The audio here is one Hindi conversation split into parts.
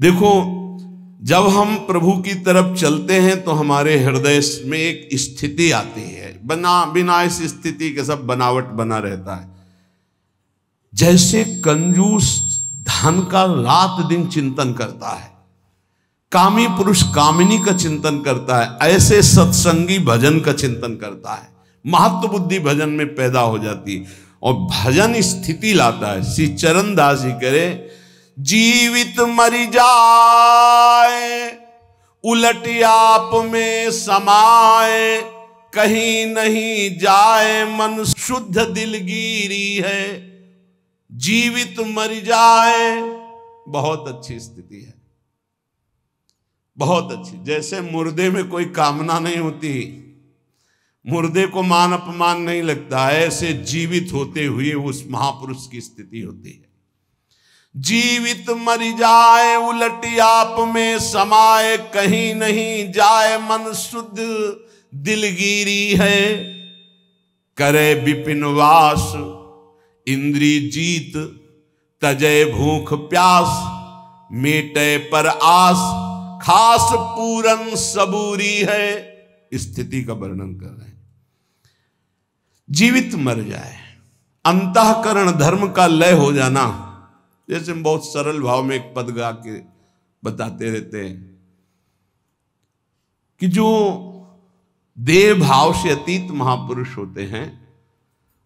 देखो, जब हम प्रभु की तरफ चलते हैं तो हमारे हृदय में एक स्थिति आती है, बिना इस स्थिति के सब बनावट बना रहता है। जैसे कंजूस धन का रात दिन चिंतन करता है, कामी पुरुष कामिनी का चिंतन करता है, ऐसे सत्संगी भजन का चिंतन करता है। महत्व बुद्धि भजन में पैदा हो जाती है और भजन स्थिति लाता है। श्री चरण दास जी करे, जीवित मरि जाए उलट आप में समाए, कहीं नहीं जाए मन शुद्ध दिलगिरी है। जीवित मर जाए, बहुत अच्छी स्थिति है, बहुत अच्छी। जैसे मुर्दे में कोई कामना नहीं होती, मुर्दे को मान अपमान नहीं लगता, ऐसे जीवित होते हुए उस महापुरुष की स्थिति होती है। जीवित मर जाए उलट आप में समाए, कहीं नहीं जाए मन शुद्ध दिलगिरी है। करे विपिन वास इंद्री जीत, तजय भूख प्यास, मेटे पर आस, खास पूरन सबूरी है। स्थिति का वर्णन कर रहे हैं। जीवित मर जाए, अंतःकरण धर्म का लय हो जाना। जैसे हम बहुत सरल भाव में एक पद गा के बताते रहते हैं कि जो देह भाव से अतीत महापुरुष होते हैं,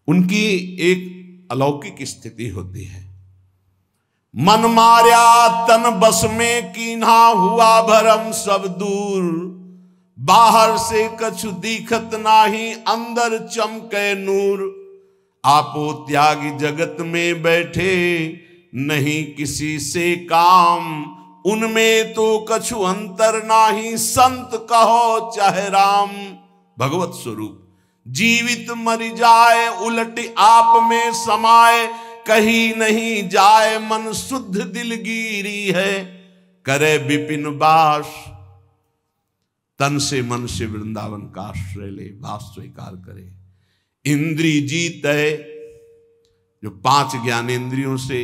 उनकी एक अलौकिक स्थिति होती है। मन मार्या तन बस में कीन्हा, हुआ भरम सब दूर, बाहर से कछु दिखत नाही, अंदर चमके नूर। आपो त्यागी जगत में बैठे, नहीं किसी से काम, उनमें तो कछु अंतर नाही, संत कहो चाहे राम। भगवत स्वरूप जीवित मर जाए उलट आप में समाए, कहीं नहीं जाए मन शुद्ध दिलगिरी है। करे विपिन वास, तन से मन से वृंदावन का आश्रय ले, वास स्वीकार करे। इंद्री जीत है, जो 5 ज्ञानेंद्रियों से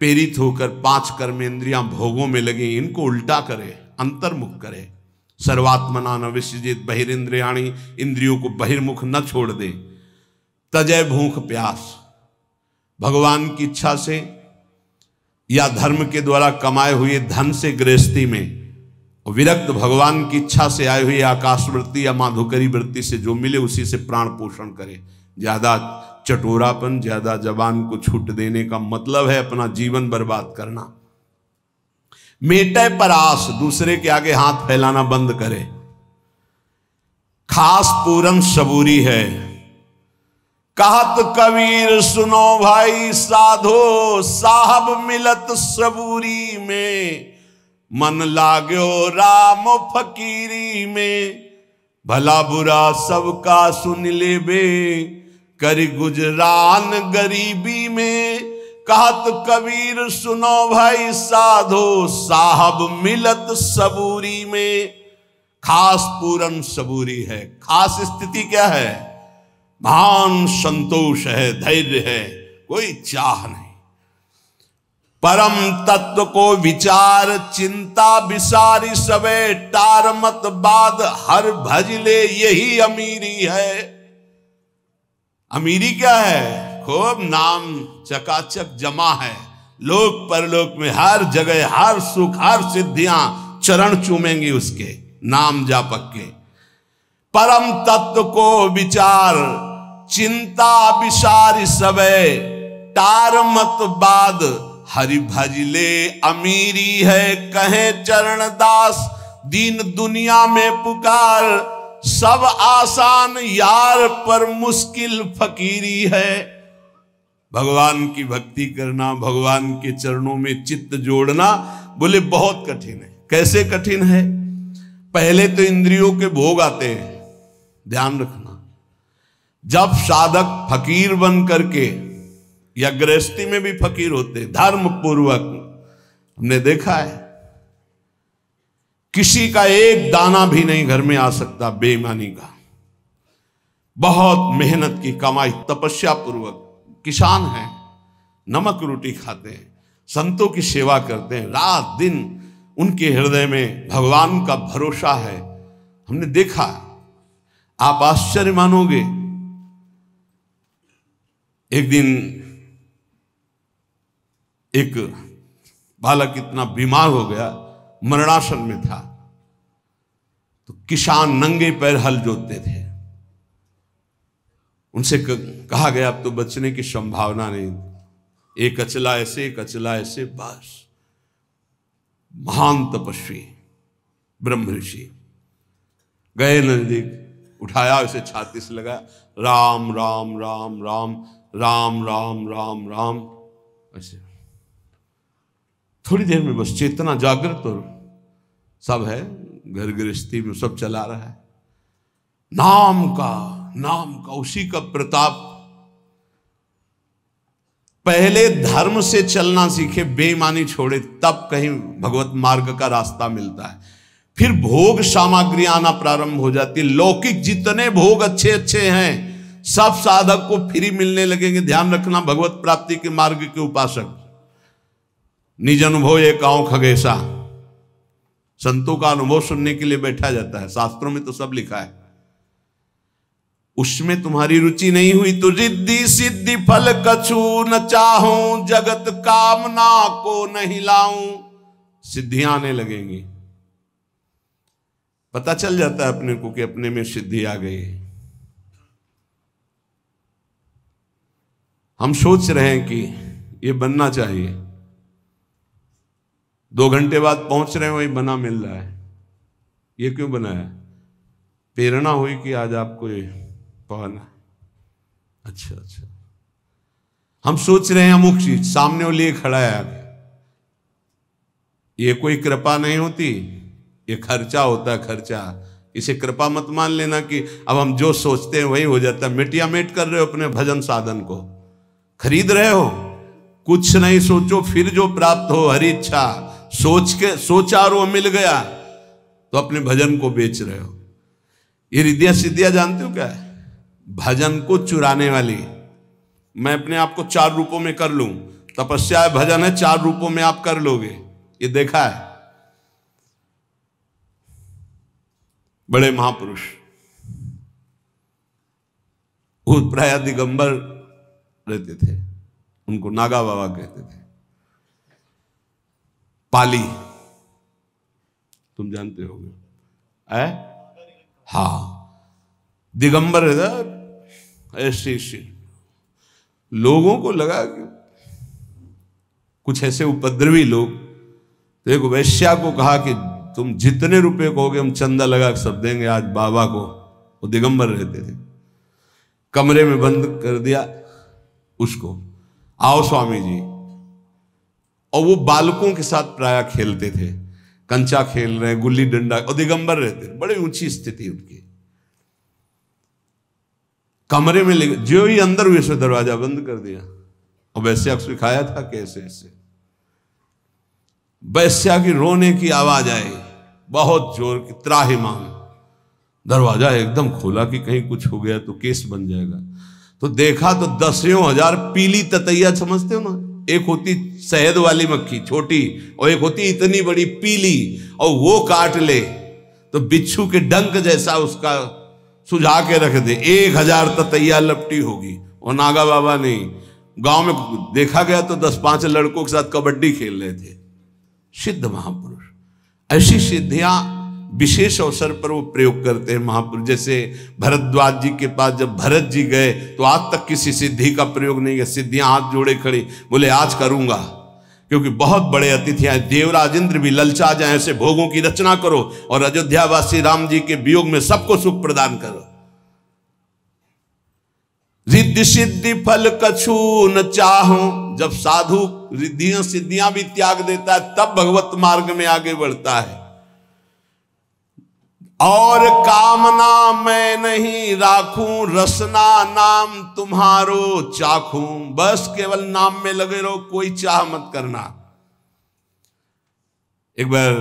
प्रेरित होकर 5 कर्मेंद्रियां भोगों में लगी, इनको उल्टा करे, अंतर्मुख करे। सर्वात्मना न विसृजित बहिरिंद्रियाणि, इंद्रियों को बहिर्मुख न छोड़ दे। तजय भूख प्यास, भगवान की इच्छा से या धर्म के द्वारा कमाए हुए धन से गृहस्थी में, विरक्त भगवान की इच्छा से आए हुए आकाशवृत्ति या माधुकरी वृत्ति से जो मिले उसी से प्राण पोषण करे। ज्यादा चटोरापन, ज्यादा जबान को छूट देने का मतलब है अपना जीवन बर्बाद करना। मेटे पर आस, दूसरे के आगे हाथ फैलाना बंद करे। खास पूरन सबूरी है, कहत कबीर सुनो भाई साधो, साहब मिलत सबूरी में, मन लाग्यो राम फकीरी में। भला बुरा सबका सुन लेबे, करी गुजरान गरीबी में। कहत कबीर सुनो भाई साधो, साहब मिलत सबूरी में। खास पूरन सबूरी है, खास स्थिति क्या है? महान संतोष है, धैर्य है, कोई चाह नहीं। परम तत्व को विचार चिंता विसारी सबे, टार मत बाद हर भजले यही अमीरी है। अमीरी क्या है? खूब नाम चकाचक जमा है, लोक परलोक में हर जगह हर सुख हर सिद्धियां चरण चूमेंगी उसके नाम जापक के। परम तत्व को विचार चिंता विसारी सबे, टार मत बाद हरि भजले अमीरी है। कहे चरण दास दीन दुनिया में पुकार, सब आसान यार पर मुश्किल फकीरी है। भगवान की भक्ति करना, भगवान के चरणों में चित्त जोड़ना, बोले बहुत कठिन है। कैसे कठिन है? पहले तो इंद्रियों के भोग आते हैं, ध्यान रखना। जब साधक फकीर बन करके, या गृहस्थी में भी फकीर होते धर्म पूर्वक, हमने देखा है किसी का एक दाना भी नहीं घर में आ सकता बेईमानी का। बहुत मेहनत की कमाई, तपस्या पूर्वक किसान हैं, नमक रोटी खाते हैं, संतों की सेवा करते हैं, रात दिन उनके हृदय में भगवान का भरोसा है। हमने देखा, आप आश्चर्य मानोगे, एक दिन एक बालक इतना बीमार हो गया, मरणासन में था, तो किसान नंगे पैर हल जोतते थे। उनसे कहा गया अब तो बचने की संभावना नहीं, एक अचला ऐसे एक अचला ऐसे, बस। महान तपस्वी ब्रह्म ऋषि गए नजदीक, उठाया, उसे छाती से लगा, राम राम राम राम राम राम राम राम, ऐसे। थोड़ी देर में बस चेतना जागृत और सब है, घर गृहस्थी में सब चला रहा है। नाम का उसी का प्रताप। पहले धर्म से चलना सीखे, बेईमानी छोड़े, तब कहीं भगवत मार्ग का रास्ता मिलता है। फिर भोग सामग्री आना प्रारंभ हो जाती है। लौकिक जितने भोग अच्छे अच्छे हैं, सब साधक को फ्री मिलने लगेंगे। ध्यान रखना, भगवत प्राप्ति के मार्ग के उपासक, निज अनुभव एक आंव खगेसा, संतों का अनुभव सुनने के लिए बैठा जाता है। शास्त्रों में तो सब लिखा है। उसमें तुम्हारी रुचि नहीं हुई तो रिद्धि सिद्धि फल कछु न चाहूं, जगत कामना को नहीं लाऊं, सिद्धियां आने लगेंगी। पता चल जाता है अपने को कि अपने में सिद्धि आ गई है। हम सोच रहे हैं कि ये बनना चाहिए, 2 घंटे बाद पहुंच रहे हैं, वही बना मिल रहा है। ये क्यों बनाया? प्रेरणा हुई कि आज आपको ये पढ़ना। अच्छा, हम सोच रहे हैं अमुक चीज, सामने वो लिए खड़ा है आगे। ये कोई कृपा नहीं होती, ये खर्चा होता है, खर्चा। इसे कृपा मत मान लेना कि अब हम जो सोचते हैं वही हो जाता है। मिटिया मेट कर रहे हो अपने भजन साधन को, खरीद रहे हो। कुछ नहीं सोचो, फिर जो प्राप्त हो हरि इच्छा, सोचा और वो मिल गया, तो अपने भजन को बेच रहे हो। ये रिद्धियां सिद्धियां जानते हो क्या है? भजन को चुराने वाली। मैं अपने आप को 4 रूपों में कर लूं, तपस्या है, भजन है, 4 रूपों में आप कर लोगे। ये देखा है बड़े महापुरुष, प्राय दिगंबर रहते थे, उनको नागा बाबा कहते थे। पाली तुम जानते होगे, हाँ, दिगंबर ऐसे लोगों को लगा कि कुछ ऐसे उपद्रवी लोग, तो एक वैश्या को कहा कि तुम जितने रुपए कहोगे हम चंदा लगा के सब देंगे आज बाबा को। वो दिगंबर रहते थे। कमरे में बंद कर दिया उसको, आओ स्वामी जी। और वो बालकों के साथ प्राय खेलते थे, कंचा खेल रहे हैं, गुल्ली डंडा, और दिगंबर रहते थे। बड़ी ऊंची स्थिति उनकी। कमरे में ले जो ही अंदर हुए सो दरवाजा बंद कर दिया। और वैश्या को सिखाया था कैसे ऐसे। वैश्या की रोने की आवाज आई, बहुत जोर की, त्राहिमाम। दरवाजा एकदम खोला कि कहीं कुछ हो गया तो केस बन जाएगा। तो देखा तो 10,000 पीली ततैया, समझते हो ना, एक होती शहद वाली मक्खी छोटी, और एक होती इतनी बड़ी पीली, और वो काट ले तो बिच्छू के डंक जैसा उसका सुझा के रख दे, 1000 ततैया लपटी होगी। और नागा बाबा नहीं, गांव में देखा गया तो 10-5 लड़कों के साथ कबड्डी खेल रहे थे। सिद्ध महापुरुष ऐसी सिद्धियां विशेष अवसर पर वो प्रयोग करते हैं महापुरुष। जैसे भरद्वाज जी के पास जब भरत जी गए तो आज तक किसी सिद्धि का प्रयोग नहीं किया। सिद्धियां हाथ जोड़े खड़ी, बोले आज करूंगा, क्योंकि बहुत बड़े अतिथि हैं। देवराज इंद्र भी ललचा जाए, ऐसे भोगों की रचना करो और अयोध्यावासी राम जी के वियोग में सबको सुख प्रदान करो। रिद्धि सिद्धि फल कछु न चाहूं। जब साधु रिद्धियां सिद्धियां भी त्याग देता है, तब भगवत मार्ग में आगे बढ़ता है। और कामना मैं नहीं राखूं, रसना नाम तुम्हारो चाखूं। बस केवल नाम में लगे रहो, कोई चाह मत करना। एक बार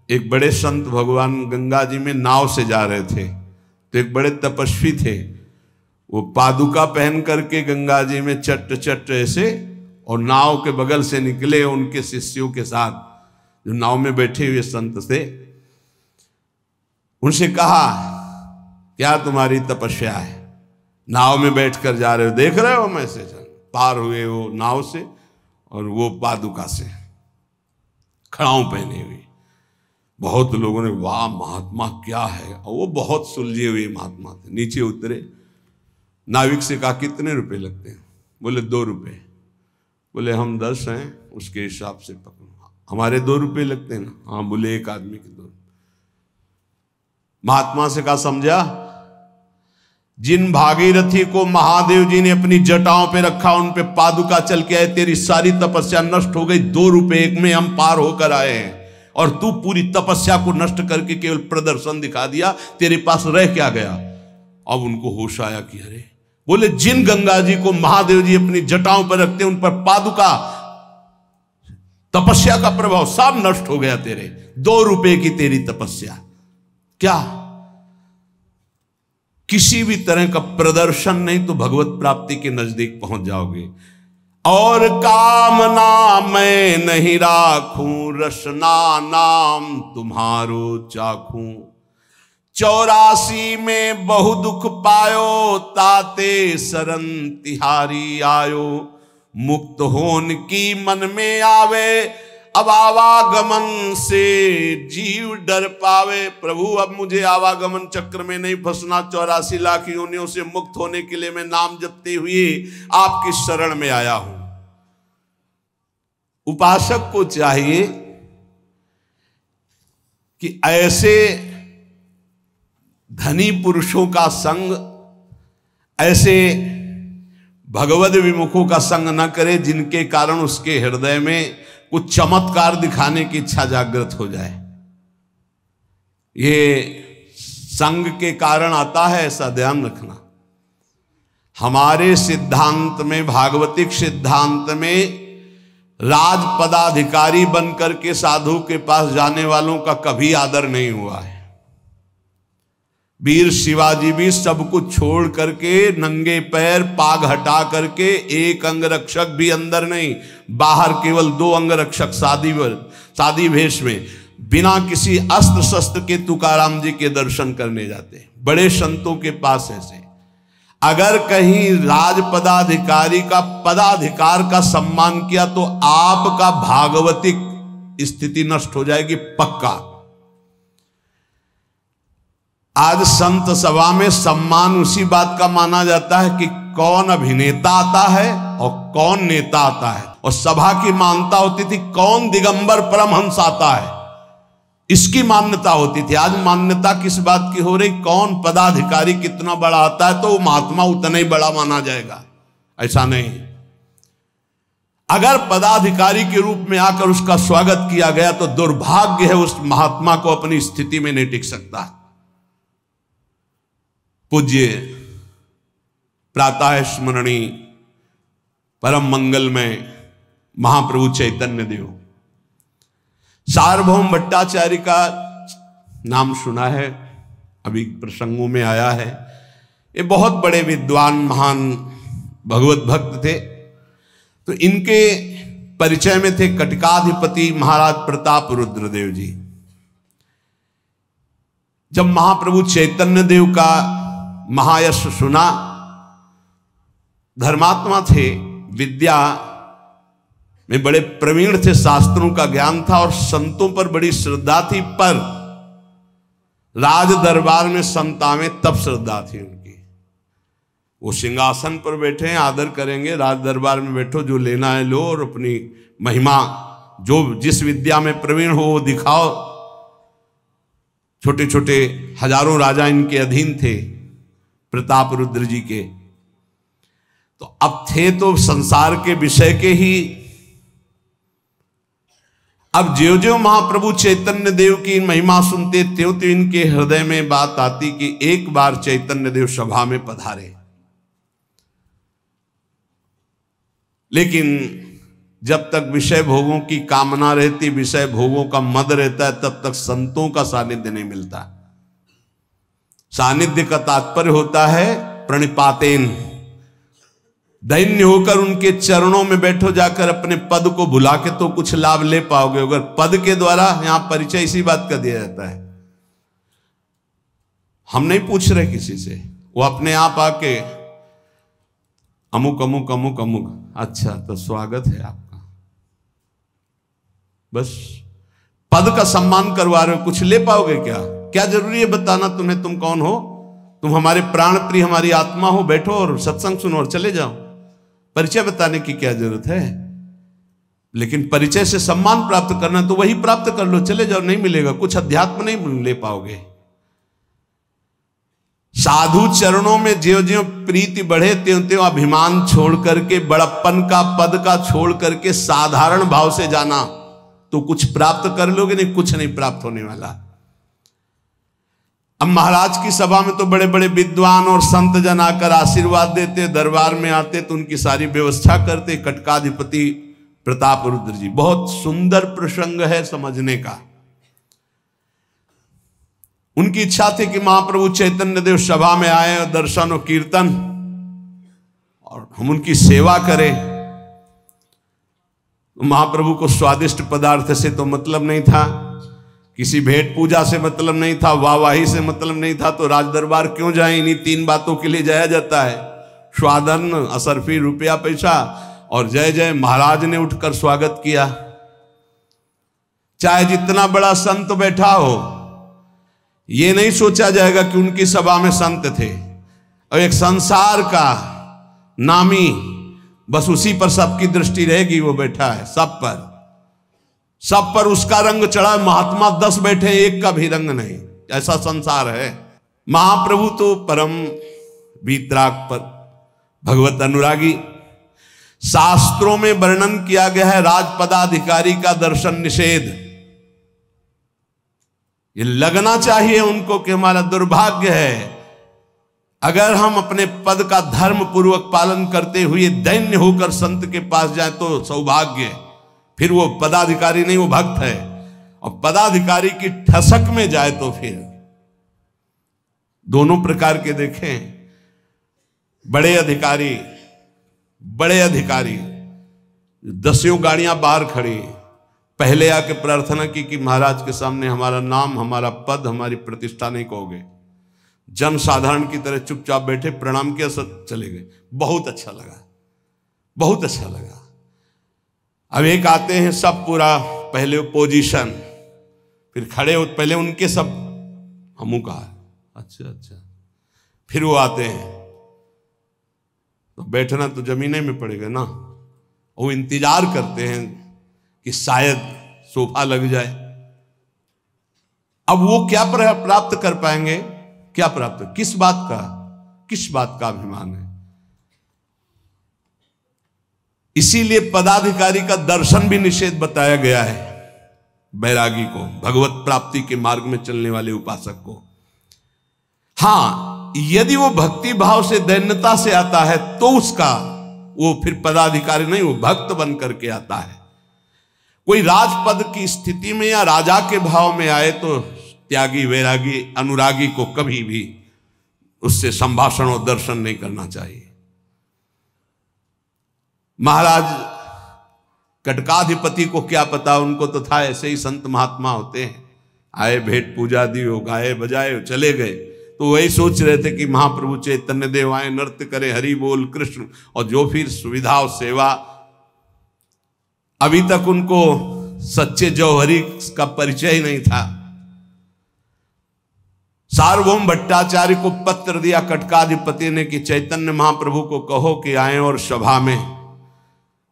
एक बड़े संत भगवान गंगा जी में नाव से जा रहे थे, तो एक बड़े तपस्वी थे, वो पादुका पहन करके गंगा जी में चट चट ऐसे, और नाव के बगल से निकले उनके शिष्यों के साथ। जो नाव में बैठे हुए संत थे, उनसे कहा क्या तुम्हारी तपस्या है, नाव में बैठकर जा रहे हो, देख रहे हो मैसेज पार हुए वो नाव से और वो पादुका से खड़ाऊ पहने हुए। बहुत लोगों ने वाह महात्मा क्या है, और वो बहुत सुलझे हुए महात्मा थे। नीचे उतरे, नाविक से कहा कितने रुपए लगते हैं, बोले 2 रुपये। बोले हम 10 हैं, उसके हिसाब से पकड़ो, हमारे 2 रुपये लगते हैं ना, हाँ। बोले एक आदमी के 2। महात्मा से कहा समझा, जिन भागीरथी को महादेव जी ने अपनी जटाओं पे रखा, उन पे पादुका चल के आए, तेरी सारी तपस्या नष्ट हो गई, 2 रुपये एक में हम पार होकर आए हैं, और तू पूरी तपस्या को नष्ट करके केवल प्रदर्शन दिखा दिया, तेरे पास रह क्या गया। अब उनको होश आया कि अरे, बोले जिन गंगा जी को महादेव जी अपनी जटाओं पर रखते उन पर पादुका, तपस्या का प्रभाव सब नष्ट हो गया तेरे, 2 रुपये की तेरी तपस्या। क्या किसी भी तरह का प्रदर्शन नहीं तो भगवत प्राप्ति के नजदीक पहुंच जाओगे। और कामना मैं नहीं राखूं, रसना नाम तुम्हारो चाखूं, 84 में बहु दुख पायो, ताते शरण तिहारी आयो, मुक्त होन की मन में आवे, अब आवागमन से जीव डर पावे। प्रभु अब मुझे आवागमन चक्र में नहीं फंसना, 84 लाख योनियों से मुक्त होने के लिए मैं नाम जपते हुए आपकी शरण में आया हूं। उपासक को चाहिए कि ऐसे धनी पुरुषों का संग, ऐसे भगवद विमुखों का संग न करे जिनके कारण उसके हृदय में कुछ चमत्कार दिखाने की इच्छा जागृत हो जाए। ये संग के कारण आता है, ऐसा ध्यान रखना। हमारे सिद्धांत में, भागवतिक सिद्धांत में, राज पदाधिकारी बनकर के साधु के पास जाने वालों का कभी आदर नहीं हुआ है। वीर शिवाजी भी सब कुछ छोड़ करके नंगे पैर पाग हटा करके, एक अंगरक्षक भी अंदर नहीं, बाहर केवल 2 अंगरक्षक सादी भेष में, बिना किसी अस्त्र शस्त्र के तुकाराम जी के दर्शन करने जाते। बड़े संतों के पास ऐसे, अगर कहीं राज पदाधिकारी का पदाधिकार का सम्मान किया तो आपका भागवतिक स्थिति नष्ट हो जाएगी पक्का। आज संत सभा में सम्मान उसी बात का माना जाता है कि कौन अभिनेता आता है और कौन नेता आता है, और सभा की मान्यता होती थी कौन दिगंबर परमहंस आता है, इसकी मान्यता होती थी। आज मान्यता किस बात की हो रही, कौन पदाधिकारी कितना बड़ा आता है तो वो महात्मा उतना ही बड़ा माना जाएगा, ऐसा नहीं। अगर पदाधिकारी के रूप में आकर उसका स्वागत किया गया तो दुर्भाग्य है, उस महात्मा को अपनी स्थिति में नहीं टिक सकता। पूज्य प्रातः स्मरणी परम मंगल में महाप्रभु चैतन्य देव, सार्वभौम भट्टाचार्य का नाम सुना है, अभी प्रसंगों में आया है। ये बहुत बड़े विद्वान महान भगवत भक्त थे। तो इनके परिचय में थे कटकाधिपति महाराज प्रताप रुद्रदेव जी। जब महाप्रभु चैतन्य देव का महायश सुना, धर्मात्मा थे, विद्या में बड़े प्रवीण थे, शास्त्रों का ज्ञान था और संतों पर बड़ी श्रद्धा थी, पर राज दरबार में संत आवे तब श्रद्धा थी उनकी। वो सिंहासन पर बैठे हैं, आदर करेंगे, राज दरबार में बैठो, जो लेना है लो और अपनी महिमा, जो जिस विद्या में प्रवीण हो वो दिखाओ। छोटे छोटे हजारों राजा इनके अधीन थे प्रताप रुद्र जी के। तो अब थे तो संसार के विषय के ही। अब ज्यों ज्यों महाप्रभु चैतन्य देव की महिमा सुनते त्यों त्यों इनके हृदय में बात आती कि एक बार चैतन्य देव सभा में पधारे। लेकिन जब तक विषय भोगों की कामना रहती, विषय भोगों का मद रहता है, तब तक संतों का सानिध्य नहीं मिलता। सानिध्य का तात्पर्य होता है प्रणिपातेन, दैन्य होकर उनके चरणों में बैठो, जाकर अपने पद को भुला के तो कुछ लाभ ले पाओगे। अगर पद के द्वारा, यहां परिचय इसी बात का दिया जाता है, हम नहीं पूछ रहे किसी से, वो अपने आप आके अमुक अमुक अमुक अमुक, अच्छा तो स्वागत है आपका, बस पद का सम्मान करवा रहे हो, कुछ ले पाओगे क्या? क्या जरूरी है बताना तुम्हें तुम कौन हो? तुम हमारे प्राण प्रिय, हमारी आत्मा हो, बैठो और सत्संग सुनो और चले जाओ। परिचय बताने की क्या जरूरत है? लेकिन परिचय से सम्मान प्राप्त करना तो वही प्राप्त कर लो, चले जाओ। नहीं मिलेगा कुछ, अध्यात्म नहीं ले पाओगे। साधु चरणों में ज्यों ज्यों प्रीति बढ़े त्यों त्यों अभिमान छोड़ करके, बड़प्पन का पद का छोड़ करके साधारण भाव से जाना तो कुछ प्राप्त कर लोगे, नहीं कुछ नहीं प्राप्त होने वाला। अब महाराज की सभा में तो बड़े बड़े विद्वान और संत जन आकर आशीर्वाद देते, दरबार में आते तो उनकी सारी व्यवस्था करते। कटकाधिपति प्रताप रुद्र जी, बहुत सुंदर प्रसंग है समझने का। उनकी इच्छा थी कि महाप्रभु चैतन्य देव सभा में आए और दर्शन और कीर्तन और हम उनकी सेवा करें। महाप्रभु को स्वादिष्ट पदार्थ से तो मतलब नहीं था, किसी भेंट पूजा से मतलब नहीं था, वाहवाही से मतलब नहीं था, तो राज दरबार क्यों जाए? इन्हीं तीन बातों के लिए जाया जाता है, स्वादन, असरफी, रुपया पैसा और जय जय। महाराज ने उठकर स्वागत किया। चाहे जितना बड़ा संत बैठा हो, ये नहीं सोचा जाएगा कि उनकी सभा में संत थे और एक संसार का नामी, बस उसी पर सबकी दृष्टि रहेगी। वो बैठा है सब पर उसका रंग चढ़ा। महात्मा 10 बैठे, एक का भी रंग नहीं, ऐसा संसार है। महाप्रभु तो परम वीतराग पर भगवत अनुरागी। शास्त्रों में वर्णन किया गया है राजपदाधिकारी का दर्शन निषेध। ये लगना चाहिए उनको कि हमारा दुर्भाग्य है अगर हम अपने पद का धर्म पूर्वक पालन करते हुए दैन्य होकर संत के पास जाए तो सौभाग्य। फिर वो पदाधिकारी नहीं, वो भक्त है। और पदाधिकारी की ठसक में जाए तो फिर दोनों प्रकार के देखें। बड़े अधिकारी 10 गाड़ियां बाहर खड़ी, पहले आके प्रार्थना की कि महाराज के सामने हमारा नाम, हमारा पद, हमारी प्रतिष्ठा नहीं कहोगे। जन साधारण की तरह चुपचाप बैठे, प्रणाम किया, सब चले गए। बहुत अच्छा लगा, बहुत अच्छा लगा। अब एक आते हैं सब पूरा पहले पोजीशन, फिर खड़े हो, पहले उनके सब हमू का अच्छा, फिर वो आते हैं तो बैठना तो जमीने में पड़ेगा ना। वो इंतजार करते हैं कि शायद सोफा लग जाए। अब वो क्या प्राप्त कर पाएंगे? क्या प्राप्त, किस बात का अभिमान है? इसीलिए पदाधिकारी का दर्शन भी निषेध बताया गया है बैरागी को, भगवत प्राप्ति के मार्ग में चलने वाले उपासक को। हां, यदि वो भक्ति भाव से, दैन्यता से आता है तो उसका वो फिर पदाधिकारी नहीं, वो भक्त बन करके आता है। कोई राजपद की स्थिति में या राजा के भाव में आए तो त्यागी, वैरागी, अनुरागी को कभी भी उससे संभाषण और दर्शन नहीं करना चाहिए। महाराज कटकाधिपति को क्या पता, उनको तो था ऐसे ही संत महात्मा होते हैं, आए, भेंट पूजा दी, हो, गाए बजाए, चले गए। तो वही सोच रहे थे कि महाप्रभु चैतन्य देव आए, नृत्य करे, हरि बोल कृष्ण, और जो फिर सुविधा और सेवा। अभी तक उनको सच्चे जौहरी का परिचय ही नहीं था। सार्वभौम भट्टाचार्य को पत्र दिया कटकाधिपति ने कि चैतन्य महाप्रभु को कहो कि आए और सभा में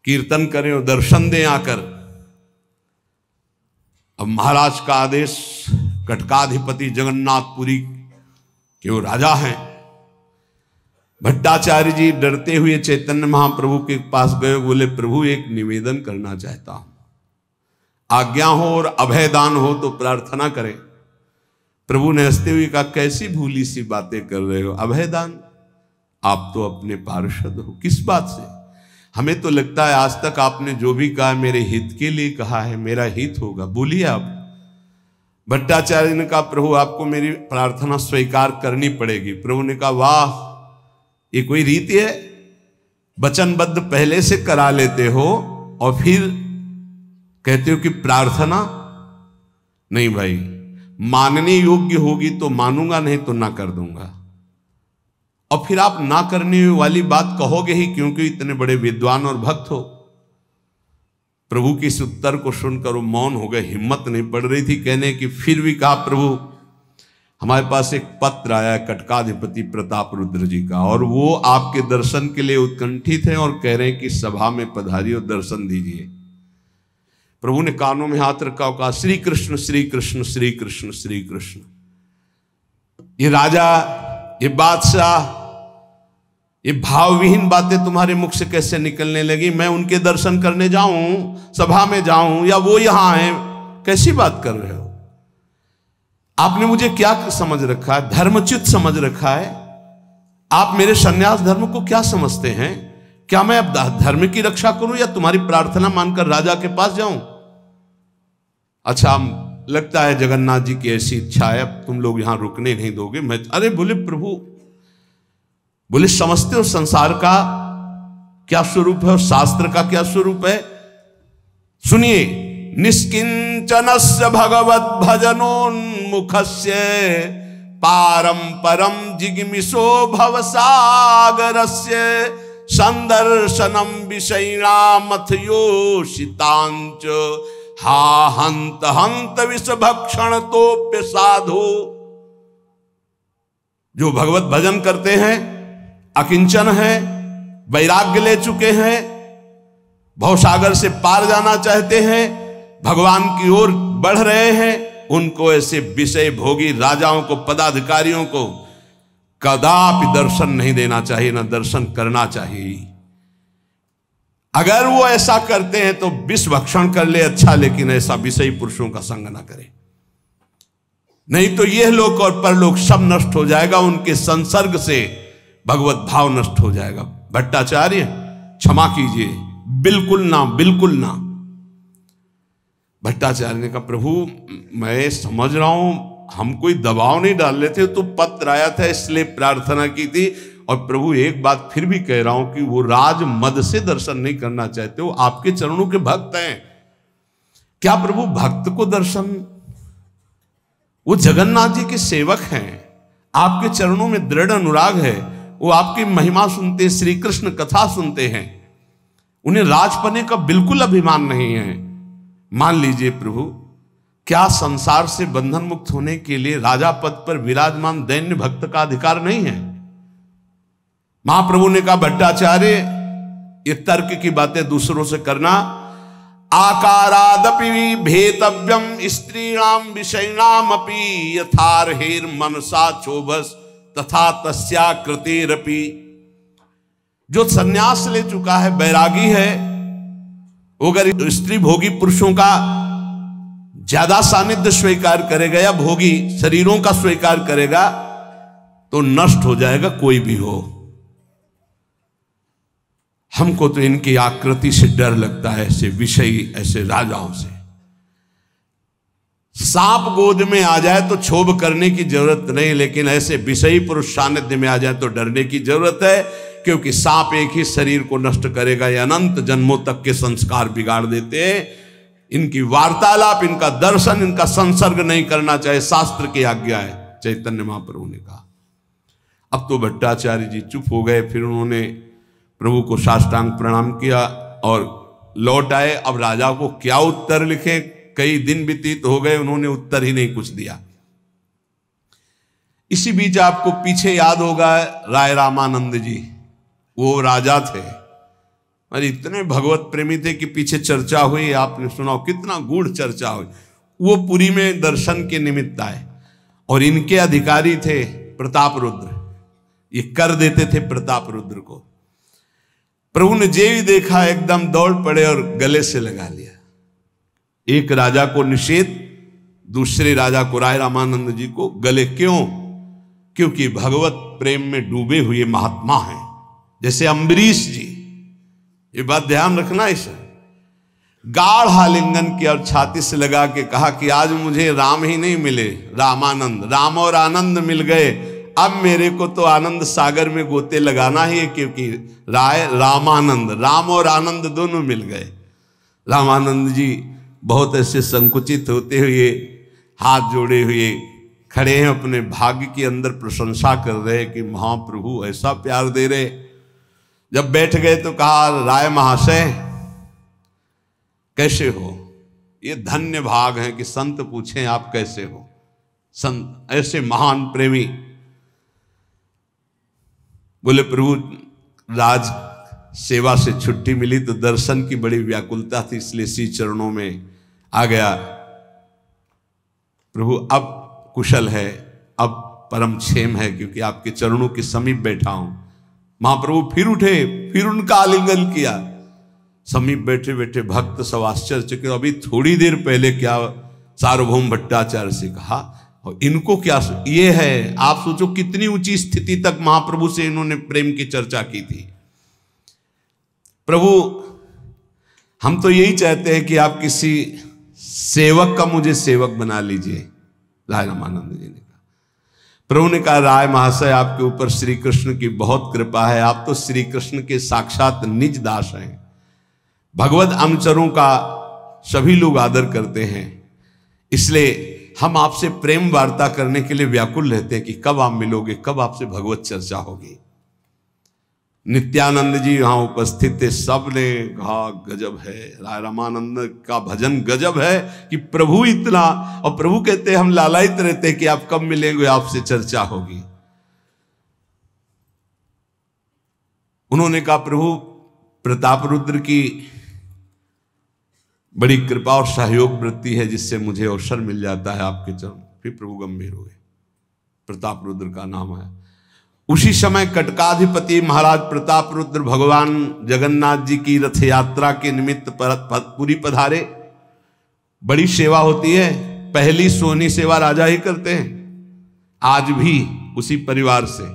कीर्तन करें और दर्शन दें आकर। अब महाराज का आदेश, कटकाधिपति जगन्नाथपुरी के वो राजा हैं। भट्टाचार्य जी डरते हुए चैतन्य महाप्रभु के पास गए, बोले प्रभु एक निवेदन करना चाहता हूं, आज्ञा हो और अभयदान हो तो प्रार्थना करें। प्रभु ने हंसते हुए कहा कैसी भूली सी बातें कर रहे हो, अभयदान? आप तो अपने पार्षद हो, किस बात से? हमें तो लगता है आज तक आपने जो भी कहा मेरे हित के लिए कहा है, मेरा हित होगा, बोलिए आप। भट्टाचार्य ने कहा प्रभु आपको मेरी प्रार्थना स्वीकार करनी पड़ेगी। प्रभु ने कहा वाह, ये कोई रीति है? वचनबद्ध पहले से करा लेते हो और फिर कहते हो कि प्रार्थना नहीं। भाई, मानने योग्य होगी तो मानूंगा, नहीं तो ना कर दूंगा। और फिर आप ना करने वाली बात कहोगे ही, क्योंकि इतने बड़े विद्वान और भक्त हो। प्रभु के इस उत्तर को सुनकर वो मौन हो गए, हिम्मत नहीं पड़ रही थी कहने की। फिर भी कहा, प्रभु हमारे पास एक पत्र आया है कटकाधिपति प्रताप रुद्र जी का, और वो आपके दर्शन के लिए उत्कंठित हैं और कह रहे हैं कि सभा में पधारिए और दर्शन दीजिए। प्रभु ने कानों में हाथ रखा और कहा, श्री कृष्ण श्री कृष्ण श्री कृष्ण श्री कृष्ण। ये राजा, ये बादशाह, ये भावविहीन बातें तुम्हारे मुख से कैसे निकलने लगी? मैं उनके दर्शन करने जाऊं, सभा में जाऊं, या वो यहां आए? कैसी बात कर रहे हो? आपने मुझे क्या समझ रखा है? धर्मच्युत समझ रखा है? आप मेरे सन्यास धर्म को क्या समझते हैं? क्या मैं अब धर्म की रक्षा करूं या तुम्हारी प्रार्थना मानकर राजा के पास जाऊं? अच्छा, लगता है जगन्नाथ जी की ऐसी इच्छा है, अब तुम लोग यहां रुकने नहीं दोगे। मैं, अरे बोले प्रभु, बोले समझते हो संसार का क्या स्वरूप है और शास्त्र का क्या स्वरूप है? सुनिए, निष्किंचनस्य भगवत भजनोन्मुखस्य पारम परम जिगमिषो भवसागरस्य संदर्शनम विषयिणामथ योषितांच हा हंत हंत विषभक्षण तोप्य साधु। जो भगवत भजन करते हैं, अकिंचन है, वैराग्य ले चुके हैं, भवसागर से पार जाना चाहते हैं, भगवान की ओर बढ़ रहे हैं, उनको ऐसे विषय भोगी राजाओं को, पदाधिकारियों को कदापि दर्शन नहीं देना चाहिए, ना दर्शन करना चाहिए। अगर वो ऐसा करते हैं तो विष भक्षण कर ले, अच्छा, लेकिन ऐसा विषयी पुरुषों का संग ना करे, नहीं तो यह लोक और परलोक सब नष्ट हो जाएगा। उनके संसर्ग से भगवत भाव नष्ट हो जाएगा। भट्टाचार्य, क्षमा कीजिए, बिल्कुल ना, बिल्कुल ना। भट्टाचार्य ने कहा, प्रभु मैं समझ रहा हूं, हम कोई दबाव नहीं डाल रहे थे, तो पत्र आया था इसलिए प्रार्थना की थी। और प्रभु एक बात फिर भी कह रहा हूं कि वो राज मद से दर्शन नहीं करना चाहते, वो आपके चरणों के भक्त हैं। क्या प्रभु भक्त को दर्शन? वो जगन्नाथ जी के सेवक हैं, आपके चरणों में दृढ़ अनुराग है, वो आपकी महिमा सुनते हैं, श्री कृष्ण कथा सुनते हैं, उन्हें राजपने का बिल्कुल अभिमान नहीं है। मान लीजिए प्रभु, क्या संसार से बंधन मुक्त होने के लिए राजा पद पर विराजमान दैन्य भक्त का अधिकार नहीं है? महाप्रभु ने कहा, भट्टाचार्य ये तर्क की बातें दूसरों से करना, आकारादपि भेतव्यम स्त्रीणाम विषयिणामपि यथार्हेर मनसा क्षोभस तथा तस्या कृतेरपि। जो सन्यास ले चुका है, बैरागी है, वो अगर स्त्री भोगी पुरुषों का ज्यादा सानिध्य स्वीकार करेगा या भोगी शरीरों का स्वीकार करेगा तो नष्ट हो जाएगा, कोई भी हो। हमको तो इनकी आकृति से डर लगता है, ऐसे विषयी, ऐसे राजाओं से। सांप गोद में आ जाए तो क्षोभ करने की जरूरत नहीं, लेकिन ऐसे विषयी पुरुष सानिध्य में आ जाए तो डरने की जरूरत है, क्योंकि सांप एक ही शरीर को नष्ट करेगा, ये अनंत जन्मों तक के संस्कार बिगाड़ देते हैं। इनकी वार्तालाप, इनका दर्शन, इनका संसर्ग नहीं करना चाहिए, शास्त्र की आज्ञा है, चैतन्य महाप्रभु ने कहा। अब तो भट्टाचार्य जी चुप हो गए, फिर उन्होंने प्रभु को साष्टांग प्रणाम किया और लौट आए। अब राजा को क्या उत्तर लिखे, कई दिन व्यतीत हो गए, उन्होंने उत्तर ही नहीं कुछ दिया। इसी बीच आपको पीछे याद होगा राय रामानंद जी, वो राजा थे और इतने भगवत प्रेमी थे कि पीछे चर्चा हुई, आपने सुना, कितना गूढ़ चर्चा हुई। वो पुरी में दर्शन के निमित्त आए और इनके अधिकारी थे प्रताप रुद्र, ये कर देते थे प्रताप रुद्र को। प्रभु ने जे ही देखा एकदम दौड़ पड़े और गले से लगा लिया। एक राजा को निषेध, दूसरे राजा को, राय रामानंद जी को गले। क्यों? क्योंकि भगवत प्रेम में डूबे हुए महात्मा हैं, जैसे अम्बरीश जी। ये बात ध्यान रखना। इसे गाढ़ आलिंगन किया और छाती से लगा के कहा कि आज मुझे राम ही नहीं मिले, रामानंद, राम और आनंद मिल गए, अब मेरे को तो आनंद सागर में गोते लगाना ही है, क्योंकि रामानंद, राम और आनंद दोनों मिल गए। रामानंद जी बहुत ऐसे संकुचित होते हुए हाथ जोड़े हुए खड़े हैं, अपने भाग्य के अंदर प्रशंसा कर रहे हैं कि महाप्रभु ऐसा प्यार दे रहे। जब बैठ गए तो कहा, राय महाशय कैसे हो? ये धन्य भाग है कि संत पूछें आप कैसे हो। संत ऐसे महान प्रेमी। बोले प्रभु राज सेवा से छुट्टी मिली तो दर्शन की बड़ी व्याकुलता थी, इसलिए श्री चरणों में आ गया। प्रभु अब कुशल है, अब परम क्षेम है, क्योंकि आपके चरणों के समीप बैठा हूं। महाप्रभु फिर उठे, फिर उनका आलिंगन किया। समीप बैठे बैठे भक्त सब आश्चर्यचकित। अभी थोड़ी देर पहले क्या सार्वभौम भट्टाचार्य से कहा, और इनको क्या ये है। आप सोचो कितनी ऊंची स्थिति तक महाप्रभु से इन्होंने प्रेम की चर्चा की थी। प्रभु हम तो यही चाहते हैं कि आप किसी सेवक का मुझे सेवक बना लीजिए। राय रामानंद जी ने कहा। प्रभु ने कहा, राय महाशय आपके ऊपर श्री कृष्ण की बहुत कृपा है, आप तो श्री कृष्ण के साक्षात निज दास हैं। भगवत अनुचरों का सभी लोग आदर करते हैं, इसलिए हम आपसे प्रेम वार्ता करने के लिए व्याकुल रहते हैं कि कब आप मिलोगे, कब आपसे भगवत चर्चा होगी। नित्यानंद जी वहां उपस्थित थे, सब ने कहा गजब है, राय रामानंद का भजन गजब है कि प्रभु इतना। और प्रभु कहते हम लालायित रहते कि आप कब मिलेंगे, आपसे चर्चा होगी। उन्होंने कहा, प्रभु प्रताप रुद्र की बड़ी कृपा और सहयोग वृत्ति है, जिससे मुझे अवसर मिल जाता है आपके चरण। फिर प्रभु गंभीर हुए। प्रताप रुद्र का नाम है। उसी समय कटकाधिपति महाराज प्रताप रुद्र भगवान जगन्नाथ जी की रथ यात्रा के निमित्त पुरी पधारे। बड़ी सेवा होती है, पहली सोहनी सेवा राजा ही करते हैं, आज भी उसी परिवार से।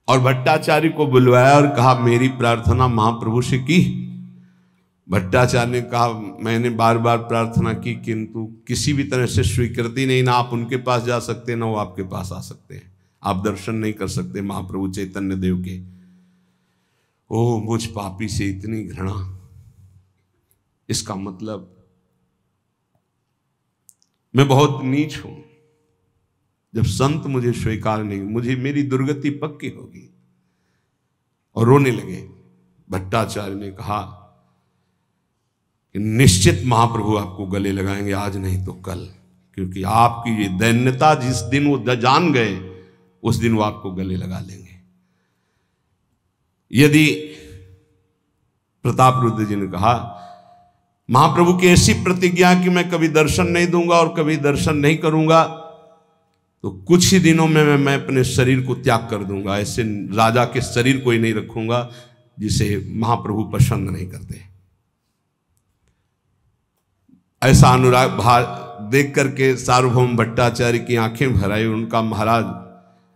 और भट्टाचार्य को बुलवाया और कहा, मेरी प्रार्थना महाप्रभु से की। भट्टाचार्य ने कहा, मैंने बार बार प्रार्थना की, किंतु किसी भी तरह से स्वीकृति नहीं। ना आप उनके पास जा सकते, ना वो आपके पास आ सकते हैं। आप दर्शन नहीं कर सकते महाप्रभु चैतन्य देव के। ओ मुझ पापी से इतनी घृणा, इसका मतलब मैं बहुत नीच हूं। जब संत मुझे स्वीकार नहीं, मुझे मेरी दुर्गति पक्की होगी। और रोने लगे। भट्टाचार्य ने कहा कि निश्चित महाप्रभु आपको गले लगाएंगे, आज नहीं तो कल, क्योंकि आपकी ये दैन्यता जिस दिन वो जान गए, उस दिन वो आपको गले लगा लेंगे। यदि प्रताप रुद्र जी ने कहा, महाप्रभु की ऐसी प्रतिज्ञा कि मैं कभी दर्शन नहीं दूंगा और कभी दर्शन नहीं करूंगा, तो कुछ ही दिनों में मैं अपने शरीर को त्याग कर दूंगा। ऐसे राजा के शरीर कोई नहीं रखूंगा जिसे महाप्रभु पसंद नहीं करते। ऐसा अनुराग भाव देख करके सार्वभौम भट्टाचार्य की आंखें भर आई। उनका, महाराज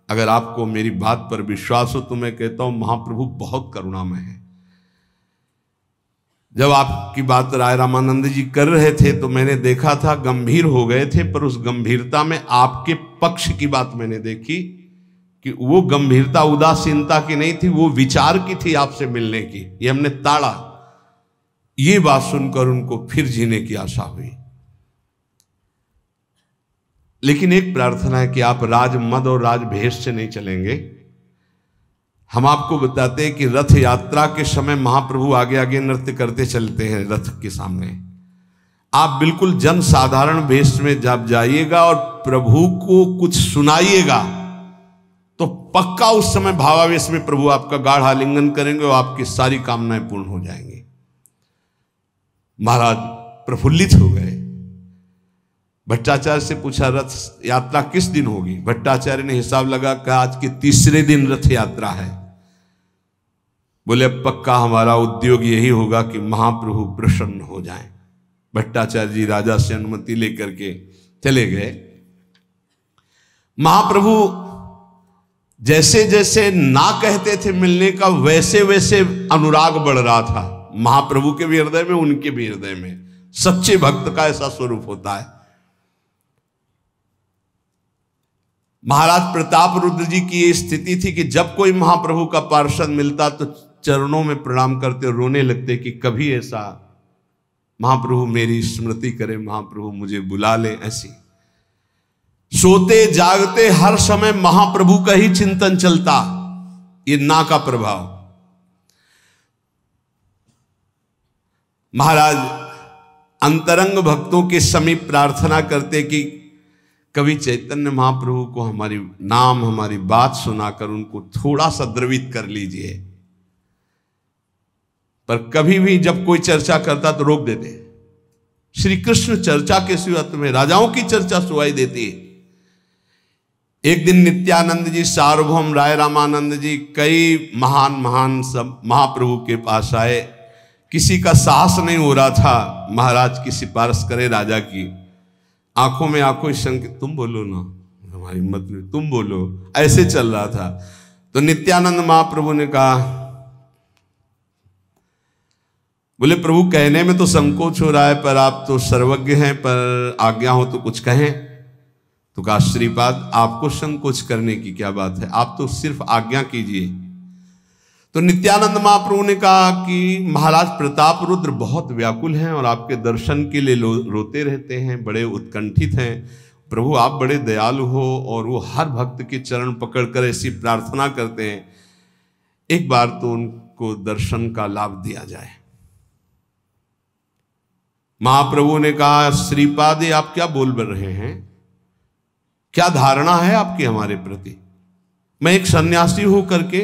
अगर आपको मेरी बात पर विश्वास हो तो मैं कहता हूं महाप्रभु बहुत करुणामय है। जब आपकी बात राय रामानंद जी कर रहे थे तो मैंने देखा था गंभीर हो गए थे, पर उस गंभीरता में आपके पक्ष की बात मैंने देखी कि वो गंभीरता उदासीनता की नहीं थी, वो विचार की थी आपसे मिलने की। ये हमने ताड़ा। ये बात सुनकर उनको फिर जीने की आशा हुई। लेकिन एक प्रार्थना है कि आप राज मद और राज भेष से नहीं चलेंगे। हम आपको बताते हैं कि रथ यात्रा के समय महाप्रभु आगे आगे नृत्य करते चलते हैं रथ के सामने। आप बिल्कुल जन साधारण वेश में जब जाइएगा और प्रभु को कुछ सुनाइएगा तो पक्का उस समय भावावेश में प्रभु आपका गाढ़ आलिंगन करेंगे और आपकी सारी कामनाएं पूर्ण हो जाएंगी। महाराज प्रफुल्लित हो गए। भट्टाचार्य से पूछा, रथ यात्रा किस दिन होगी? भट्टाचार्य ने हिसाब लगा कि आज के तीसरे दिन रथ यात्रा है। बोले अब पक्का हमारा उद्योग यही होगा कि महाप्रभु प्रसन्न हो जाएं। भट्टाचार्य जी राजा से अनुमति लेकर के चले गए। महाप्रभु जैसे जैसे ना कहते थे मिलने का, वैसे वैसे अनुराग बढ़ रहा था महाप्रभु के भी हृदय में, उनके भी हृदय में। सच्चे भक्त का ऐसा स्वरूप होता है। महाराज प्रताप रुद्र जी की ये स्थिति थी कि जब कोई महाप्रभु का पार्षद मिलता तो चरणों में प्रणाम करते और रोने लगते कि कभी ऐसा महाप्रभु मेरी स्मृति करे, महाप्रभु मुझे बुला ले। ऐसी सोते जागते हर समय महाप्रभु का ही चिंतन चलता। ये ना का प्रभाव। महाराज अंतरंग भक्तों के समीप प्रार्थना करते कि कभी चैतन्य महाप्रभु को हमारी नाम, हमारी बात सुनाकर उनको थोड़ा सा द्रवित कर लीजिए। पर कभी भी जब कोई चर्चा करता तो रोक देते। श्री कृष्ण चर्चा के सिवा तुम्हें राजाओं की चर्चा सुनाई देती है। एक दिन नित्यानंद जी, सार्वभौम राय रामानंद जी, कई महान सब महाप्रभु के पास आए। किसी का साहस नहीं हो रहा था महाराज की सिफारिश करे राजा की। आंखों में आंखों संकेत, तुम बोलो ना, हमारी हिम्मत में, तुम बोलो, ऐसे चल रहा था। तो नित्यानंद महाप्रभु ने कहा, बोले प्रभु कहने में तो संकोच हो रहा है, पर आप तो सर्वज्ञ हैं, पर आज्ञा हो तो कुछ कहें। तो कहा श्रीपाद आपको संकोच करने की क्या बात है, आप तो सिर्फ आज्ञा कीजिए। तो नित्यानंद महाप्रभु ने कहा कि महाराज प्रताप रुद्र बहुत व्याकुल हैं और आपके दर्शन के लिए रोते रहते हैं, बड़े उत्कंठित हैं। प्रभु आप बड़े दयालु हो और वो हर भक्त के चरण पकड़कर ऐसी प्रार्थना करते हैं, एक बार तो उनको दर्शन का लाभ दिया जाए। महाप्रभु ने कहा श्रीपाद आप क्या बोल रहे हैं, क्या धारणा है आपकी हमारे प्रति। मैं एक सन्यासी हूं करके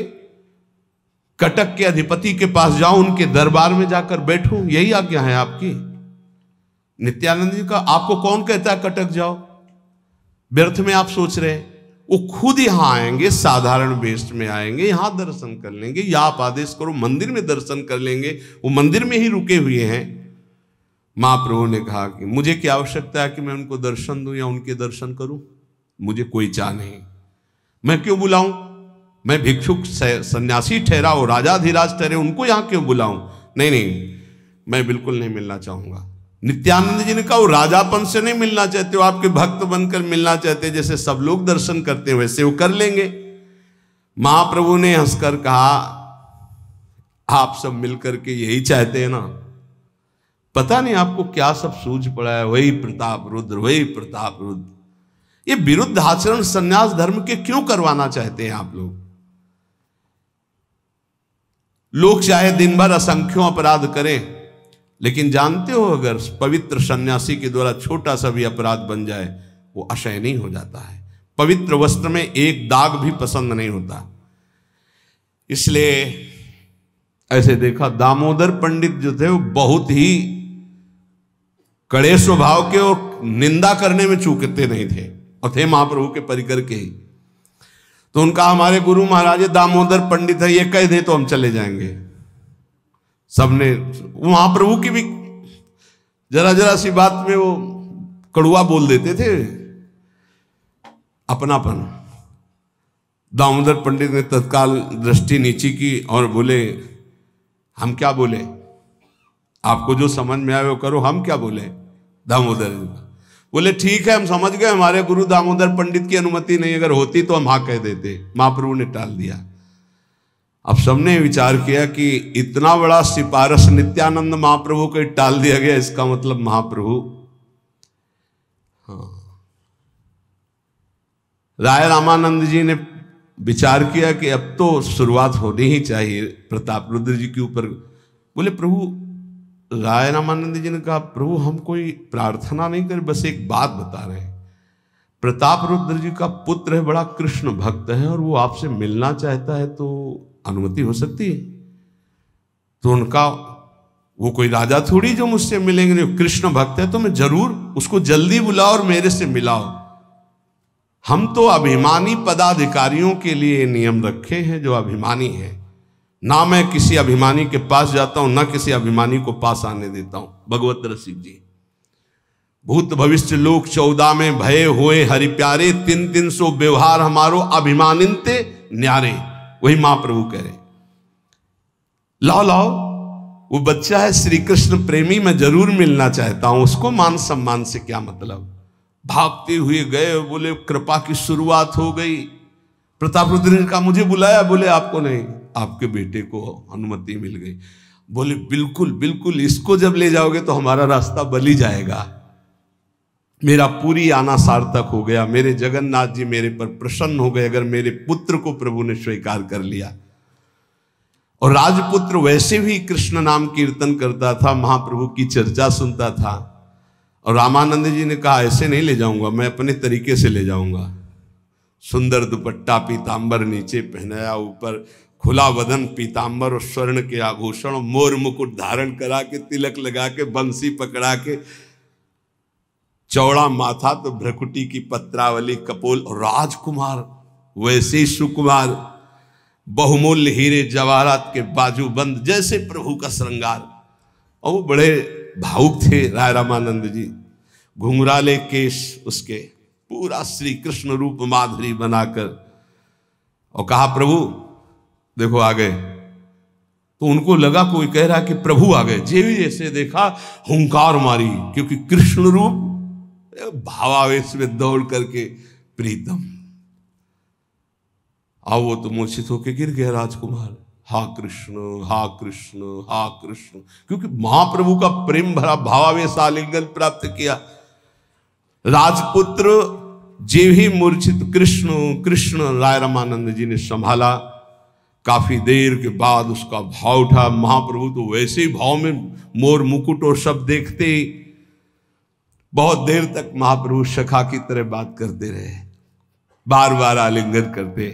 कटक के अधिपति के पास जाऊं, उनके दरबार में जाकर बैठूं, यही आज्ञा है आपकी। नित्यानंद जी का आपको कौन कहता है कटक जाओ, व्यर्थ में आप सोच रहे हैं। वो खुद यहां आएंगे, साधारण वेश में आएंगे, यहां दर्शन कर लेंगे, या आप आदेश करो मंदिर में दर्शन कर लेंगे, वो मंदिर में ही रुके हुए हैं। महाप्रभु ने कहा कि मुझे क्या आवश्यकता है कि मैं उनको दर्शन दूं या उनके दर्शन करूं, मुझे कोई चाह नहीं। मैं क्यों बुलाऊं, मैं भिक्षुक सन्यासी ठहरा हो, राजाधिराज ठहरे, उनको यहां क्यों बुलाऊं। नहीं, मैं बिल्कुल नहीं मिलना चाहूंगा। नित्यानंद जी ने कहा वो राजापन से नहीं मिलना चाहते, वो आपके भक्त बनकर मिलना चाहते, जैसे सब लोग दर्शन करते हैं वैसे वो कर लेंगे। महाप्रभु ने हंसकर कहा आप सब मिलकर के यही चाहते हैं ना, पता नहीं आपको क्या सब सूझ पड़ा है, वही प्रताप रुद्र, वही प्रताप रुद्र। ये विरुद्ध आचरण संन्यास धर्म के क्यों करवाना चाहते हैं आप लोग। लोग चाहे दिन भर असंख्यों अपराध करें, लेकिन जानते हो अगर पवित्र सन्यासी के द्वारा छोटा सा भी अपराध बन जाए वो अशयनीय हो जाता है। पवित्र वस्त्र में एक दाग भी पसंद नहीं होता। इसलिए ऐसे देखा दामोदर पंडित जो थे वो बहुत ही कड़े स्वभाव के और निंदा करने में चूकते नहीं थे, और थे महाप्रभु के परिकर के ही। तो उनका हमारे गुरु महाराज दामोदर पंडित है, ये कह दे तो हम चले जाएंगे। सबने महाप्रभु की भी जरा सी बात में वो कड़ुआ बोल देते थे, अपनापन। दामोदर पंडित ने तत्काल दृष्टि नीची की और बोले हम क्या बोले, आपको जो समझ में आए वो करो, हम क्या बोले। दामोदर बोले ठीक है हम समझ गए, हमारे गुरु दामोदर पंडित की अनुमति नहीं, अगर होती तो हम हाँ कह देते। महाप्रभु ने टाल दिया। अब सबने विचार किया कि इतना बड़ा सिफारिश नित्यानंद महाप्रभु को टाल दिया गया, इसका मतलब महाप्रभु हाँ। राय रामानंद जी ने विचार किया कि अब तो शुरुआत होनी ही चाहिए प्रताप रुद्र जी के ऊपर। बोले प्रभु, राय रामानंद जी ने कहा प्रभु हम कोई प्रार्थना नहीं कर, बस एक बात बता रहे हैं। प्रताप रुद्र जी का पुत्र है, बड़ा कृष्ण भक्त है, और वो आपसे मिलना चाहता है, तो अनुमति हो सकती है। तो उनका वो कोई राजा थोड़ी जो मुझसे मिलेंगे, जो कृष्ण भक्त है तो मैं जरूर उसको जल्दी बुलाओ और मेरे से मिलाओ। हम तो अभिमानी पदाधिकारियों के लिए नियम रखे हैं जो अभिमानी हैं। ना मैं किसी अभिमानी के पास जाता हूं, ना किसी अभिमानी को पास आने देता हूं। भगवत रसिक जी, भूत भविष्य लोक 14 में भय होए हरि प्यारे, 300 व्यवहार हमारो अभिमानिनते न्यारे। वही महाप्रभु कह रहे, लाओ लाओ, वो बच्चा है श्री कृष्ण प्रेमी, मैं जरूर मिलना चाहता हूं उसको, मान सम्मान से क्या मतलब। भागते हुए गए, बोले कृपा की शुरुआत हो गई। प्रतापरुद्र ने कहा मुझे बुलाया? बोले आपको नहीं, आपके बेटे को अनुमति मिल गई। बोले बिल्कुल बिल्कुल, इसको जब ले जाओगे तो हमारा रास्ता बल ही जाएगा। मेरा पूरी आना सार्थक हो गया, मेरे जगन्नाथ जी मेरे पर प्रसन्न हो गए अगर मेरे पुत्र को प्रभु ने स्वीकार कर लिया। और राजपुत्र वैसे भी कृष्ण नाम कीर्तन करता था, महाप्रभु की चर्चा सुनता था। और रामानंद जी ने कहा ऐसे नहीं ले जाऊंगा, मैं अपने तरीके से ले जाऊंगा। सुंदर दुपट्टा पीतांबर नीचे पहनाया, ऊपर खुला वदन पीतांबर और स्वर्ण के आभूषण, मोर मुकुट धारण करा के, तिलक लगा के, बंसी पकड़ा के, चौड़ा माथा तो भ्रकुटी की पत्रावली कपोल, और राजकुमार वैसे ही सुकुमार, बहुमूल्य हीरे जवाहरात के बाजूबंद, जैसे प्रभु का श्रृंगार। और वो बड़े भावुक थे राय रामानंद जी। घुंघराले केश उसके, पूरा श्री कृष्ण रूप माधुरी बनाकर, और कहा प्रभु देखो आ गए। तो उनको लगा कोई कह रहा कि प्रभु आ गए। जे भी ऐसे देखा हुंकार मारी, क्योंकि कृष्ण रूप भावावेश में दौड़ करके प्रीतम। अब वो तो मूर्छित होके गिर गया राजकुमार। हा कृष्ण हा कृष्ण हा कृष्ण, क्योंकि महाप्रभु का प्रेम भरा भावावेश आलिंगन प्राप्त किया। राजपुत्र जे भी मूर्छित, कृष्ण कृष्ण राय रामानंद जी ने संभाला। काफी देर के बाद उसका भाव उठा। महाप्रभु तो वैसे ही भाव में मोर मुकुट और सब देखते, बहुत देर तक महाप्रभु सखा की तरह बात करते रहे, बार बार आलिंगन करते।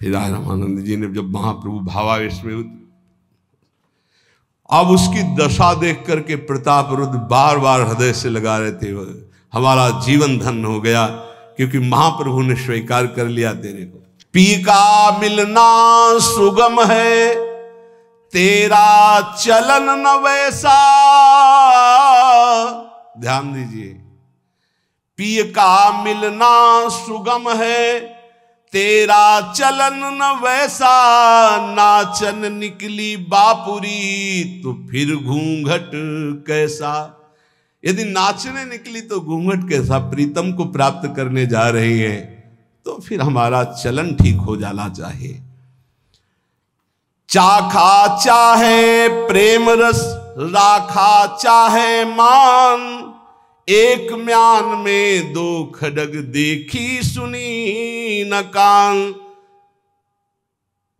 फिर राय रामानंद जी ने जब महाप्रभु भावावेश में, अब उसकी दशा देख करके प्रतापरुद्र बार बार हृदय से लगा रहे थे, हमारा जीवन धन्य हो गया, क्योंकि महाप्रभु ने स्वीकार कर लिया तेरे को। पी का मिलना सुगम है, तेरा चलन न वैसा। ध्यान दीजिए, पी का मिलना सुगम है, तेरा चलन न वैसा। नाचन निकली बापुरी, तो फिर घूंघट कैसा। यदि नाचने निकली तो घूंघट कैसा। प्रीतम को प्राप्त करने जा रही है तो फिर हमारा चलन ठीक हो जाना चाहिए। चाखा चाहे प्रेम रस, राखा चाहे मान, एक म्यान में दो खडग देखी सुनी न कान।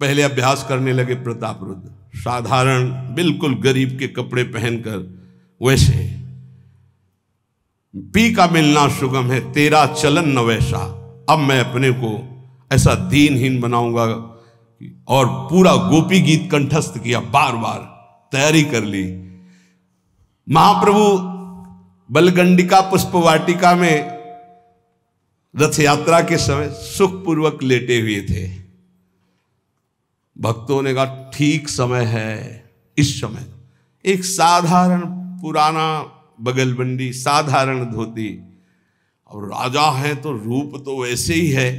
पहले अभ्यास करने लगे प्रतापरुद्र, साधारण बिल्कुल गरीब के कपड़े पहनकर, वैसे पी का मिलना सुगम है, तेरा चलन न वैसा। अब मैं अपने को ऐसा दीनहीन बनाऊंगा। और पूरा गोपी गीत कंठस्थ किया, बार बार तैयारी कर ली। महाप्रभु बलगंडिका पुष्प वाटिका में रथ यात्रा के समय सुखपूर्वक लेटे हुए थे। भक्तों ने कहा ठीक समय है। इस समय एक साधारण पुराना बगलबंडी, साधारण धोती, और राजा हैं तो रूप तो वैसे ही है,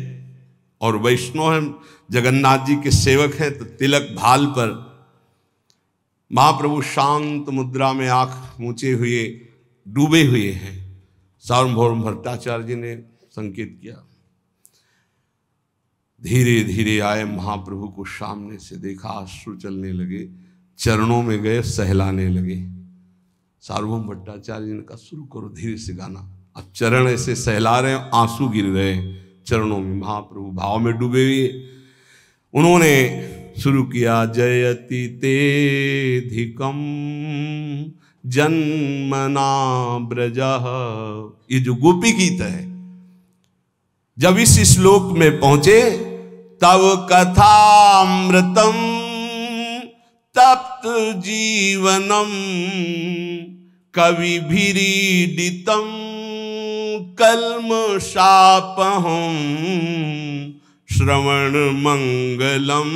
और वैष्णव हैं, जगन्नाथ जी के सेवक हैं तो तिलक भाल पर। महाप्रभु शांत मुद्रा में आंख ऊंचे हुए डूबे हुए हैं। सार्वभौम भट्टाचार्य जी ने संकेत किया। धीरे धीरे आए, महाप्रभु को सामने से देखा, आंसू चलने लगे, चरणों में गए, सहलाने लगे। सार्वभौम भट्टाचार्य जी ने कहा शुरू करो धीरे से गाना। अब चरण ऐसे सहला रहे, आंसू गिर रहे चरणों में। महाप्रभु भाव में डूबे हुए, उन्होंने शुरू किया। जयति तेधिकम जन्मना ब्रजः। ये जो गोपी गीत है, जब इस श्लोक में पहुंचे, तब कथामृतम तप्त जीवनम कविभिरीडितम कल्मषापहं श्रवण मंगलम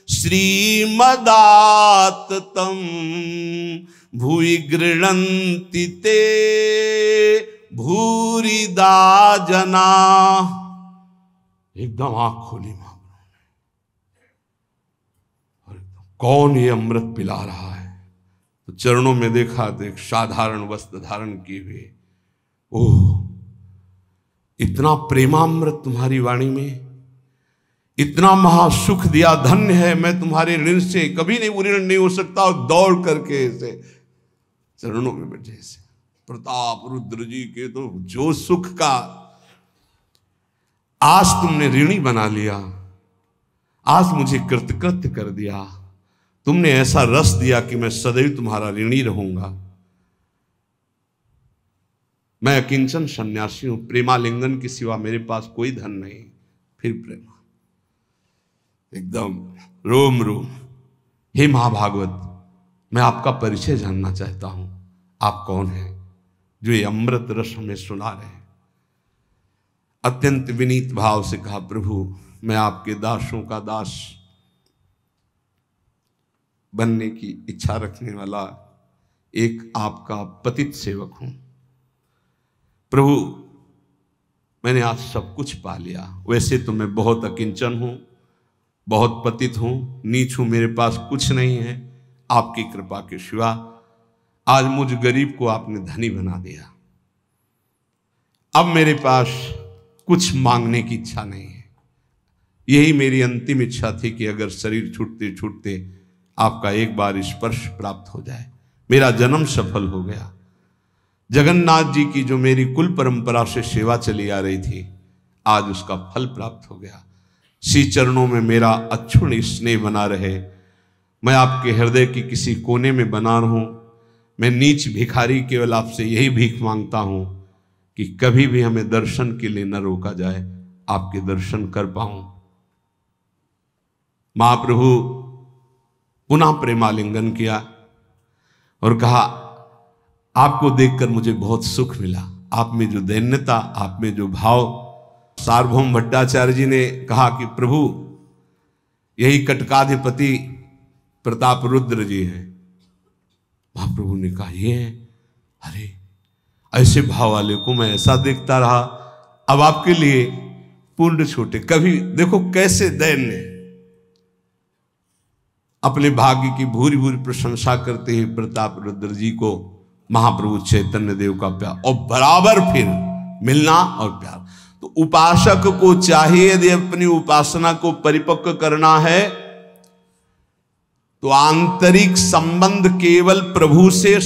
श्रीमदाततं भूरि गृह्णन्ति ते भूरिदा जना। एकदम आंख खोली कौन ये अमृत पिला रहा है? तो चरणों में देखा तो एक साधारण वस्त्र धारण किए हुए ओह, इतना प्रेमामृत तुम्हारी वाणी में, इतना महासुख दिया, धन्य है मैं तुम्हारे ऋण से कभी नहीं ऋण नहीं हो सकता। और दौड़ करके ऐसे चरणों में बैठे। ऐसे प्रताप रुद्र जी के तो जो सुख का आज तुमने ऋणी बना लिया, आज मुझे कृतकृत्य कर दिया, तुमने ऐसा रस दिया कि मैं सदैव तुम्हारा ऋणी रहूंगा। मैं अकिंचन सन्यासी हूं, प्रेमालिंगन के सिवा मेरे पास कोई धन नहीं। फिर प्रेमा एकदम रोम रोम। हे महाभागवत, मैं आपका परिचय जानना चाहता हूं, आप कौन हैं जो ये अमृत रस हमें सुना रहे हैं। अत्यंत विनीत भाव से कहा, प्रभु मैं आपके दासों का दास बनने की इच्छा रखने वाला एक आपका पतित सेवक हूं। प्रभु मैंने आज सब कुछ पा लिया। वैसे तो मैं बहुत अकिंचन हूं, बहुत पतित हूं, नीच हूं, मेरे पास कुछ नहीं है। आपकी कृपा के सिवा आज मुझ गरीब को आपने धनी बना दिया। अब मेरे पास कुछ मांगने की इच्छा नहीं है। यही मेरी अंतिम इच्छा थी कि अगर शरीर छूटते छूटते आपका एक बार स्पर्श प्राप्त हो जाए, मेरा जन्म सफल हो गया। जगन्नाथ जी की जो मेरी कुल परंपरा से सेवा चली आ रही थी, आज उसका फल प्राप्त हो गया। श्री चरणों में मेरा अक्षुण्ण स्नेह बना रहे। मैं आपके हृदय की किसी कोने में बना रहूं। मैं नीच भिखारी केवल आपसे यही भीख मांगता हूं कि कभी भी हमें दर्शन के लिए न रोका जाए, आपके दर्शन कर पाऊं। महाप्रभु पुनः प्रेमालिंगन किया और कहा, आपको देखकर मुझे बहुत सुख मिला। आप में जो दैन्यता, आप में जो भाव। सार्वभौम भट्टाचार्य जी ने कहा कि प्रभु यही कटकाधिपति प्रताप रुद्र जी हैं। महाप्रभु ने कहा, ये है? अरे ऐसे भाव वाले को मैं ऐसा देखता रहा, अब आपके लिए पूर्ण छोटे। कभी देखो कैसे दैन्य, अपने भाग्य की भूरी भूरी प्रशंसा करते हैं प्रताप रुद्र जी को महाप्रभु चैतन्य देव का प्यार, और बराबर फिर मिलना और प्यार। तो उपासक को चाहिए यदि अपनी उपासना को परिपक्व करना है तो आंतरिक संबंध केवल प्रभु से,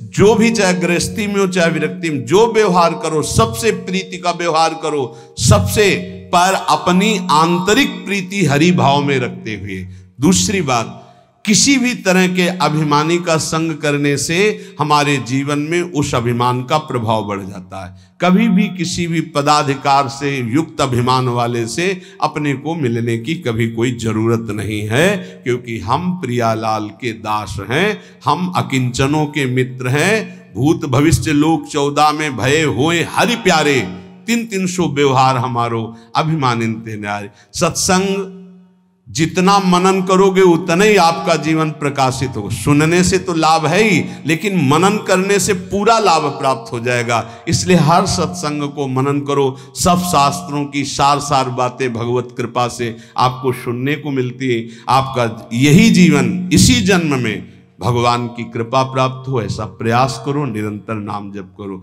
जो भी चाहे गृहस्थी में हो चाहे विरक्ति में, जो व्यवहार करो सबसे प्रीति का व्यवहार करो, सबसे पर अपनी आंतरिक प्रीति हरि भाव में रखते हुए। दूसरी बात, किसी भी तरह के अभिमानी का संग करने से हमारे जीवन में उस अभिमान का प्रभाव बढ़ जाता है। कभी भी किसी भी पदाधिकार से युक्त अभिमान वाले से अपने को मिलने की कभी कोई जरूरत नहीं है, क्योंकि हम प्रियालाल के दास हैं, हम अकिंचनों के मित्र हैं। भूत भविष्य लोक 14 में भये होए हरि प्यारे, 300 व्यवहार हमारो अभिमानिन ते न्यारे। सत्संग जितना मनन करोगे उतना ही आपका जीवन प्रकाशित होगा। सुनने से तो लाभ है ही, लेकिन मनन करने से पूरा लाभ प्राप्त हो जाएगा। इसलिए हर सत्संग को मनन करो। सब शास्त्रों की सार सार बातें भगवत कृपा से आपको सुनने को मिलती है। आपका यही जीवन इसी जन्म में भगवान की कृपा प्राप्त हो, ऐसा प्रयास करो। निरंतर नाम जप करो।